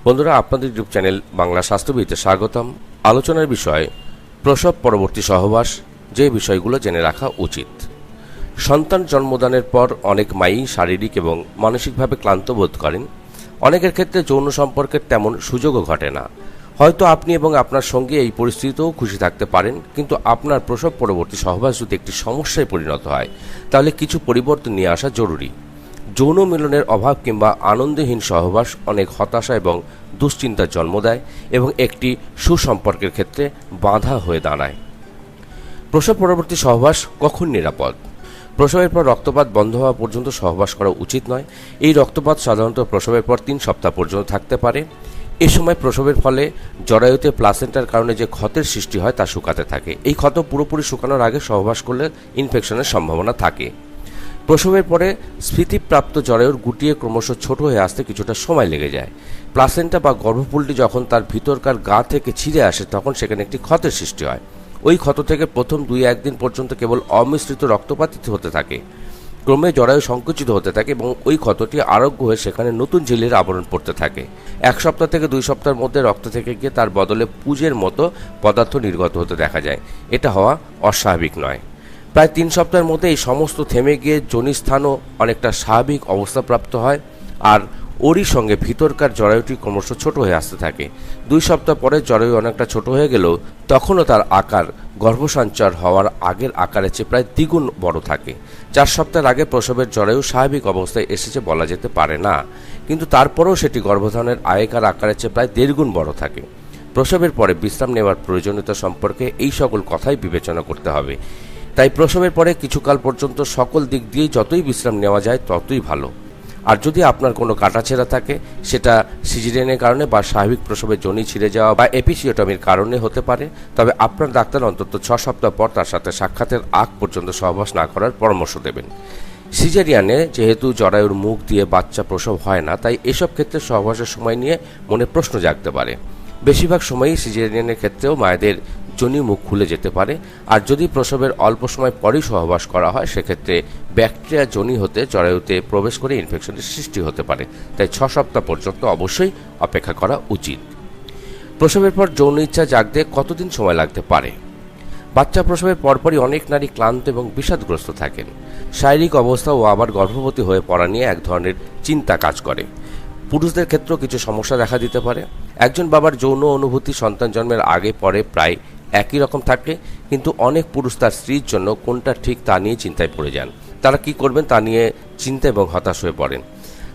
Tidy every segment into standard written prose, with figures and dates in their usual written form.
বন্ধুরা, আপনাদের YouTube channel Bangla স্বাস্থ্যবিধিতে স্বাগতম। আলোচনার বিষয় প্রসব পরবর্তী সহবাস, যে বিষয়গুলো জেনে রাখা উচিত। সন্তান জন্মদানের পর অনেক মাই শারীরিক এবং মানসিকভাবে ক্লান্ত বোধ করেন। অনেকের ক্ষেত্রে যৌন সম্পর্কের তেমন সুযোগও ঘটে না। হয়তো আপনি এবং আপনার সঙ্গে এই পরিস্থিতিতেও খুশি থাকতে পারেন, কিন্তু আপনার প্রসব পরবর্তী সহবাস যদি একটি সমস্যায় পরিণত হয়, তাহলে কিছু পরিবর্তন নিয়ে আসা জরুরি। যৌন মিলনের অভাব কিংবা আনন্দহীন সহবাস অনেক হতাশা এবং দুশ্চিন্তার জন্ম দেয় এবং একটি সুসম্পর্কের ক্ষেত্রে বাধা হয়ে দাঁড়ায়। প্রসব পরবর্তী সহবাস কখন নিরাপদ? প্রসবের পর রক্তপাত বন্ধ হওয়া পর্যন্ত সহবাস করা উচিত নয়। এই রক্তপাত সাধারণত প্রসবের পর 3 সপ্তাহ পর্যন্ত থাকতে পারে। এ সময় প্রসবের ফলে জরায়ুতে প্লাসেন্টার কারণে যে ক্ষতের সৃষ্টি হয় তা শুকাতে থাকে। এই ক্ষত পুরোপুরি শুকানোর আগে সহবাস করলে ইনফেকশনের সম্ভাবনা থাকে। প্রসবের পরে স্ফীতিপ্রাপ্ত জরায়ুর গুটিয়ে ক্রমশ ছোট হয়ে আসতে কিছুটা সময় লেগে যায়। প্লাসেন্টা বা গর্ভপুলটি যখন তার ভিতরকার গা থেকে ছিঁড়ে আসে, তখন সেখানে একটি ক্ষতের সৃষ্টি হয়। ওই ক্ষত থেকে প্রথম 2-1 দিন পর্যন্ত কেবল অমিশ্রিত রক্তপাতিত হতে থাকে। ক্রমে জরায়ু সংকুচিত হতে থাকে এবং ওই ক্ষতটি আরোগ্য হয়ে সেখানে নতুন ঝিল্লির আবরণ পড়তে থাকে। 1 সপ্তাহ থেকে 2 সপ্তাহের মধ্যে রক্ত থেকে গিয়ে তার বদলে পুঁজের মতো পদার্থ নির্গত হতে দেখা যায়। এটা হওয়া অস্বাভাবিক নয়। প্রায় 3 সপ্তাহের মধ্যে এই সমস্ত থেমে গিয়ে যোনিস্থানও অনেকটা স্বাভাবিক অবস্থাপ্রাপ্ত হয়, আর ওরই সঙ্গে ভিতরকার জরায়ুটি ক্রমশ ছোট হয়ে আসতে থাকে। 2 সপ্তাহ পরে জরায়ু অনেকটা ছোট হয়ে গেলেও তখনও তার আকার গর্ভসঞ্চার হওয়ার আগের আকারের চেয়ে প্রায় দ্বিগুণ বড় থাকে। 4 সপ্তাহের আগে প্রসবের জরায়ু স্বাভাবিক অবস্থায় এসেছে বলা যেতে পারে না, কিন্তু তারপরেও সেটি গর্ভধারণের আগেকার আকারের চেয়ে প্রায় 1.5 গুণ বড় থাকে। প্রসবের পরে বিশ্রাম নেওয়ার প্রয়োজনীয়তা সম্পর্কে এই সকল কথাই বিবেচনা করতে হবে। তাই প্রসবের পরে কিছুকাল পর্যন্ত সকল দিক দিয়েই যতই বিশ্রাম নেওয়া যায় ততই ভালো। আর যদি আপনার কোনো কাটাছেঁড়া থাকে, সেটা সিজারিয়ানের কারণে বা স্বাভাবিক প্রসবের যোনি ছিঁড়ে যাওয়া বা এপিসিওটমির কারণে হতে পারে, তবে আপনার ডাক্তার অন্তত 6 সপ্তাহ পর তার সাথে সাক্ষাতের আগ পর্যন্ত সহবাস না করার পরামর্শ দেবেন। সিজারিয়ানে যেহেতু জরায়ুর মুখ দিয়ে বাচ্চা প্রসব হয় না, তাই এসব ক্ষেত্রে সহবাসের সময় নিয়ে মনে প্রশ্ন জাগতে পারে। বেশিরভাগ সময়ই সিজারিয়ানের ক্ষেত্রেও মায়েদের যোনি মুখ খুলে যেতে পারে, আর যদি প্রসবের অল্প সময় পরেই সহবাস করা হয়, সেক্ষেত্রে ব্যাকটেরিয়া যোনি হতে জরায়ুতে প্রবেশ করে ইনফেকশনের সৃষ্টি হতে পারে। তাই 6 সপ্তাহ পর্যন্ত অবশ্যই অপেক্ষা করা উচিত। প্রসবের পর যৌন ইচ্ছা জাগতে কতদিন সময় লাগতে পারে? বাচ্চা প্রসবের পরপরই অনেক নারী ক্লান্ত এবং বিষাদগ্রস্ত থাকেন। শারীরিক অবস্থা ও আবার গর্ভবতী হয়ে পড়া নিয়ে এক ধরনের চিন্তা কাজ করে। পুরুষদের ক্ষেত্রেও কিছু সমস্যা দেখা দিতে পারে। একজন বাবার যৌন অনুভূতি সন্তান জন্মের আগে পরে প্রায় একই রকম থাকে, কিন্তু অনেক পুরুষ তার স্ত্রীর জন্য কোনটা ঠিক তা নিয়ে চিন্তায় পড়ে যান। তারা কি করবেন তা নিয়ে চিন্তা এবং হতাশ হয়ে পড়েন।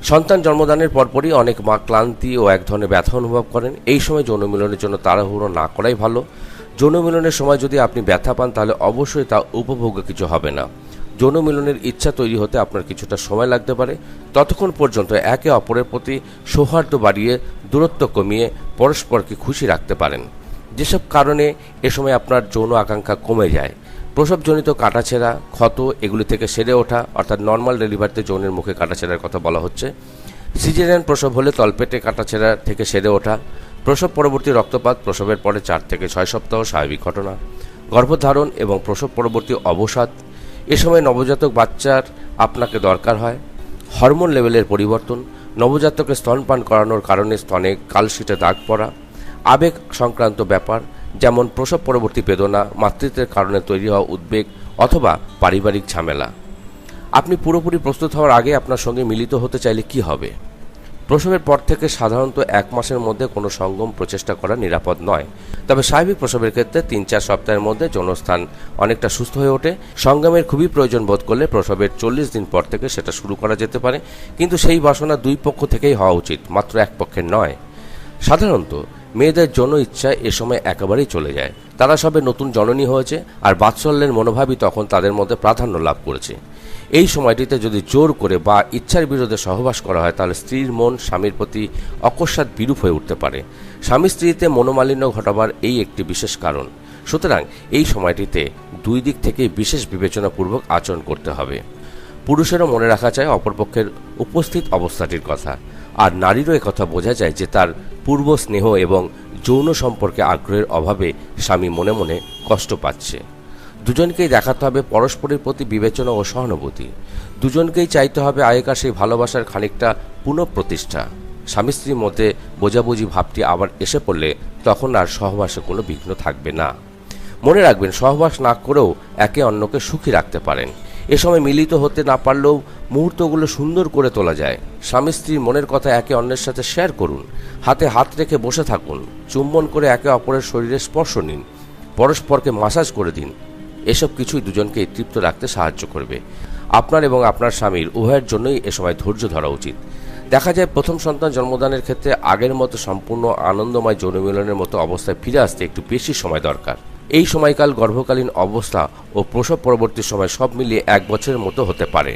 সন্তান জন্মদানের পরপরই অনেক মা ক্লান্তি ও এক ধরনের ব্যথা অনুভব করেন। এই সময় যৌন মিলনের জন্য তাড়াহুড়ো না করাই ভালো। যৌন মিলনের সময় যদি আপনি ব্যথা পান, তাহলে অবশ্যই তা উপভোগ্য কিছু হবে না। যৌন মিলনের ইচ্ছা তৈরি হতে আপনার কিছুটা সময় লাগতে পারে। ততক্ষণ পর্যন্ত একে অপরের প্রতি সৌহার্দ্য বাড়িয়ে দূরত্ব কমিয়ে পরস্পরকে খুশি রাখতে পারেন। যেসব কারণে এ সময় আপনার যৌন আকাঙ্ক্ষা কমে যায়: প্রসবজনিত কাটাছেঁড়া, ক্ষত, এগুলি থেকে সেরে ওঠা, অর্থাৎ নর্মাল ডেলিভারিতে যৌনের মুখে কাটাছেঁড়ার কথা বলা হচ্ছে। সিজারিয়ান প্রসব হলে তলপেটে কাটাছেঁড়া থেকে সেরে ওঠা। প্রসব পরবর্তী রক্তপাত প্রসবের পরে 4 থেকে 6 সপ্তাহ স্বাভাবিক ঘটনা। গর্ভধারণ এবং প্রসব পরবর্তী অবসাদ, এ সময় নবজাতক বাচ্চার আপনাকে দরকার হয়। হরমোন লেভেলের পরিবর্তন, নবজাতককে স্তনপান করানোর কারণে স্তনে কালশিটে দাগ পড়া, আবেগ সংক্রান্ত ব্যাপার যেমন প্রসব পরবর্তী বেদনা, মাতৃত্বের কারণে তৈরি হওয়া উদ্বেগ অথবা পারিবারিক ঝামেলা। আপনি পুরোপুরি প্রস্তুত হওয়ার আগে আপনার সঙ্গে মিলিত হতে চাইলে কি হবে? প্রসবের পর থেকে সাধারণত 1 মাসের মধ্যে কোনো সঙ্গম প্রচেষ্টা করা নিরাপদ নয়, তবে স্বাভাবিক প্রসবের ক্ষেত্রে 3-4 সপ্তাহের মধ্যে যৌনস্থান অনেকটা সুস্থ হয়ে ওঠে। সঙ্গমের খুবই প্রয়োজন বোধ করলে প্রসবের 40 দিন পর থেকে সেটা শুরু করা যেতে পারে, কিন্তু সেই বাসনা 2 পক্ষ থেকেই হওয়া উচিত, মাত্র 1 পক্ষের নয়। সাধারণত মেয়েদের যৌন ইচ্ছা এ সময় একেবারেই চলে যায়। তারা সবে নতুন জননী হয়েছে, আর বাৎসল্যের মনোভাবই তখন তাদের মধ্যে প্রাধান্য লাভ করেছে। এই সময়টিতে যদি জোর করে বা ইচ্ছার বিরুদ্ধে সহবাস করা হয়, তাহলে স্ত্রীর মন স্বামীর প্রতি অকস্মাৎ বিরূপ হয়ে উঠতে পারে। স্বামী স্ত্রীতে মনোমালিন্য ঘটাবার এই একটি বিশেষ কারণ। সুতরাং এই সময়টিতে 2 দিক থেকেই বিশেষ বিবেচনাপূর্বক আচরণ করতে হবে। পুরুষেরও মনে রাখা চাই অপরপক্ষের উপস্থিত অবস্থাটির কথা, আর নারীরও একথা বোঝা যায় যে তার পূর্ব স্নেহ এবং যৌন সম্পর্কে আগ্রহের অভাবে স্বামী মনে মনে কষ্ট পাচ্ছে। দুজনকেই দেখাতে হবে পরস্পরের প্রতি বিবেচনা ও সহানুভূতি। দুজনকেই চাইতে হবে আগেকার সেই ভালোবাসার খানিকটা পুনঃপ্রতিষ্ঠা। স্বামী স্ত্রীর মধ্যে বোঝাবুঝি ভাবটি আবার এসে পড়লে তখন আর সহবাসে কোনো বিঘ্ন থাকবে না। মনে রাখবেন, সহবাস না করেও একে অন্যকে সুখী রাখতে পারেন। এ সময় মিলিত হতে না পারলেও মুহূর্তগুলো সুন্দর করে তোলা যায়। স্বামী স্ত্রীর মনের কথা একে অন্যের সাথে শেয়ার করুন। হাতে হাত রেখে বসে থাকুন। চুম্বন করে একে অপরের শরীরে স্পর্শ নিন। পরস্পরকে মাসাজ করে দিন। এসব কিছুই দুজনকে তৃপ্ত রাখতে সাহায্য করবে। আপনার এবং আপনার স্বামীর উভয়ের জন্যই এ সময় ধৈর্য ধরা উচিত। দেখা যায় প্রথম সন্তান জন্মদানের ক্ষেত্রে আগের মতো সম্পূর্ণ আনন্দময় যৌন মিলনের মতো অবস্থায় ফিরে আসতে একটু বেশি সময় দরকার। এই সময়কাল গর্ভকালীন অবস্থা ও প্রসব পরবর্তী সময় সব মিলিয়ে 1 বছরের মতো হতে পারে।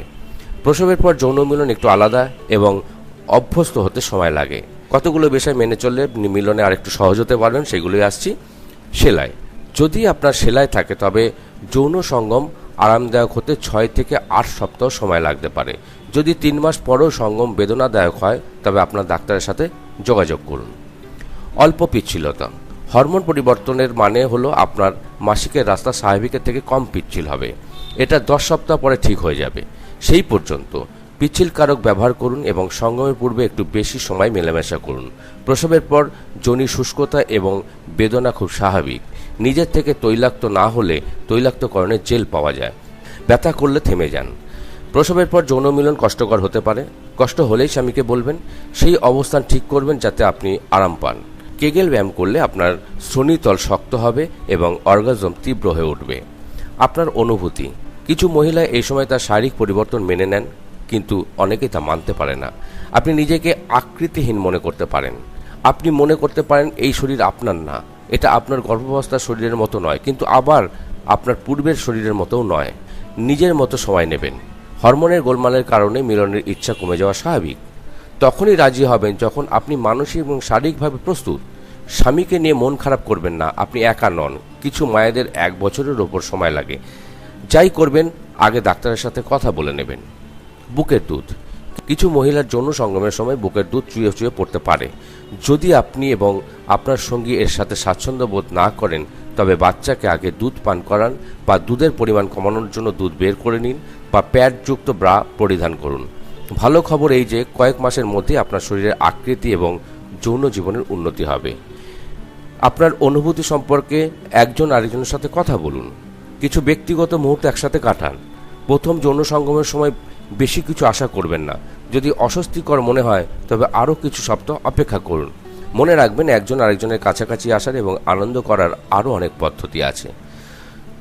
প্রসবের পর যৌন মিলন একটু আলাদা এবং অভ্যস্ত হতে সময় লাগে। কতগুলো বিষয় মেনে চললে মিলনে আরেকটু সহজ হতে পারবেন, সেগুলোই আসছি। সেলাই। যদি আপনার সেলাই থাকে তবে যৌন সঙ্গম আরামদায়ক হতে 6 থেকে 8 সপ্তাহ সময় লাগতে পারে। যদি 3 মাস পরেও সঙ্গম বেদনাদায়ক হয় তবে আপনার ডাক্তারের সাথে যোগাযোগ করুন। অল্প পিচ্ছিলতা। হরমোন পরিবর্তনের মানে হলো আপনার মাসিকের রাস্তা স্বাভাবিকের থেকে কম পিচ্ছিল হবে। এটা 10 সপ্তাহ পরে ঠিক হয়ে যাবে। সেই পর্যন্ত পিচ্ছিলকারক ব্যবহার করুন এবং সঙ্গমের পূর্বে একটু বেশি সময় মেলামেশা করুন। প্রসবের পর যোনি শুষ্কতা এবং বেদনা খুব স্বাভাবিক। নিজের থেকে তৈলাক্ত না হলে তৈলাক্তকরণের জেল পাওয়া যায়। ব্যথা করলে থেমে যান। প্রসবের পর যৌন মিলন কষ্টকর হতে পারে। কষ্ট হলেই স্বামীকে বলবেন। সেই অবস্থান ঠিক করবেন যাতে আপনি আরাম পান। কেগেল ব্যায়াম করলে আপনার স্তনীতল শক্ত হবে এবং অর্গাজম তীব্র হয়ে উঠবে। আপনার অনুভূতি। কিছু মহিলা এই সময় তার শারীরিক পরিবর্তন মেনে নেন, কিন্তু অনেকেই তা মানতে পারে না। আপনি নিজেকে আকৃতিহীন মনে করতে পারেন। আপনি মনে করতে পারেন এই শরীর আপনার না, এটা আপনার গর্ভাবস্থার শরীরের মতো নয়, কিন্তু আবার আপনার পূর্বের শরীরের মতোও নয়। নিজের মতো সময় নেবেন। হরমোনের গোলমালের কারণে মিলনের ইচ্ছা কমে যাওয়া স্বাভাবিক। তখনই রাজি হবেন যখন আপনি মানসিক এবং শারীরিকভাবে প্রস্তুত। স্বামীকে নিয়ে মন খারাপ করবেন না, আপনি একা নন। কিছু মায়েদের 1 বছরের ওপর সময় লাগে। যাই করবেন আগে ডাক্তারের সাথে কথা বলে নেবেন। বুকের দুধ। কিছু মহিলার যৌন সঙ্গমের সময় বুকের দুধ চুয়ে চুয়ে পড়তে পারে। যদি আপনি এবং আপনার সঙ্গী এর সাথে স্বাচ্ছন্দ্য বোধ না করেন তবে বাচ্চাকে আগে দুধ পান করান বা দুধের পরিমাণ কমানোর জন্য দুধ বের করে নিন বা প্যাডযুক্ত ব্রা পরিধান করুন। ভালো খবর এই যে কয়েক মাসের মধ্যে আপনার শরীরের আকৃতি এবং যৌন জীবনের উন্নতি হবে। আপনার অনুভূতি সম্পর্কে একজন আরেকজনের সাথে কথা বলুন। কিছু ব্যক্তিগত মুহূর্ত একসাথে কাটান। প্রথম যৌন সঙ্গমের সময় বেশি কিছু আশা করবেন না। যদি অস্বস্তিকর মনে হয় তবে আরও কিছু সপ্তাহ অপেক্ষা করুন। মনে রাখবেন, একজন আরেকজনের কাছাকাছি আসার এবং আনন্দ করার আরও অনেক পদ্ধতি আছে।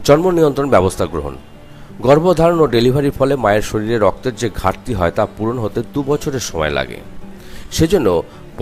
জন্ম নিয়ন্ত্রণ ব্যবস্থা গ্রহণ। গর্ভধারণ ও ডেলিভারির ফলে মায়ের শরীরে রক্তের যে ঘাটতি হয় তা পূরণ হতে 2 বছরের সময় লাগে। সেজন্য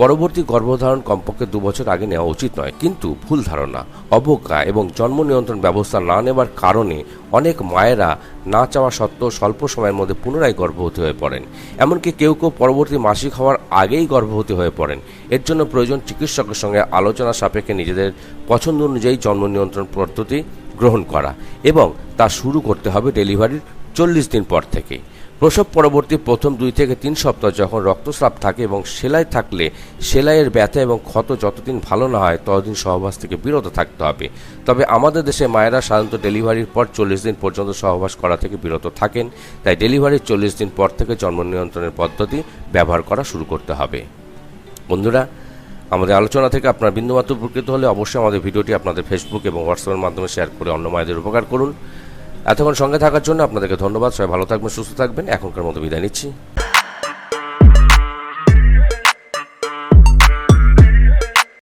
পরবর্তী গর্ভধারণ কমপক্ষে 2 বছর আগে নেওয়া উচিত নয়। কিন্তু ভুল ধারণা, অবজ্ঞা এবং জন্ম নিয়ন্ত্রণ ব্যবস্থা না নেবার কারণে অনেক মায়েরা না চাওয়া সত্ত্বেও স্বল্প সময়ের মধ্যে পুনরায় গর্ভবতী হয়ে পড়েন। এমনকি কেউ কেউ পরবর্তী মাসিক হওয়ার আগেই গর্ভবতী হয়ে পড়েন। এর জন্য প্রয়োজন চিকিৎসকের সঙ্গে আলোচনা সাপেক্ষে নিজেদের পছন্দ অনুযায়ী জন্ম নিয়ন্ত্রণ পদ্ধতি গ্রহণ করা এবং তা শুরু করতে হবে ডেলিভারির 40 দিন পর থেকে। প্রসব পরবর্তী প্রথম 2 থেকে 3 সপ্তাহ যখন রক্তস্রাব থাকে এবং সেলাই থাকলে সেলাইয়ের ব্যথা এবং ক্ষত যতদিন ভালো না হয় ততদিন সহবাস থেকে বিরত থাকতে হবে। তবে আমাদের দেশে মায়েরা সাধারণত ডেলিভারির পর 40 দিন পর্যন্ত সহবাস করা থেকে বিরত থাকেন। তাই ডেলিভারির 40 দিন পর থেকে জন্ম নিয়ন্ত্রণের পদ্ধতি ব্যবহার করা শুরু করতে হবে। বন্ধুরা, আমাদের আলোচনা থেকে আপনার বিন্দুমাত্র উপকৃত হলে অবশ্যই আমাদের ভিডিওটি আপনাদের ফেসবুক এবং হোয়াটসঅ্যাপের মাধ্যমে শেয়ার করে অন্য মায়েদের উপকার করুন। এতক্ষণ সঙ্গে থাকার জন্য আপনাদেরকে ধন্যবাদ। সবাই ভালো থাকবেন, সুস্থ থাকবেন। এখনকার মতো বিদায় নিচ্ছি।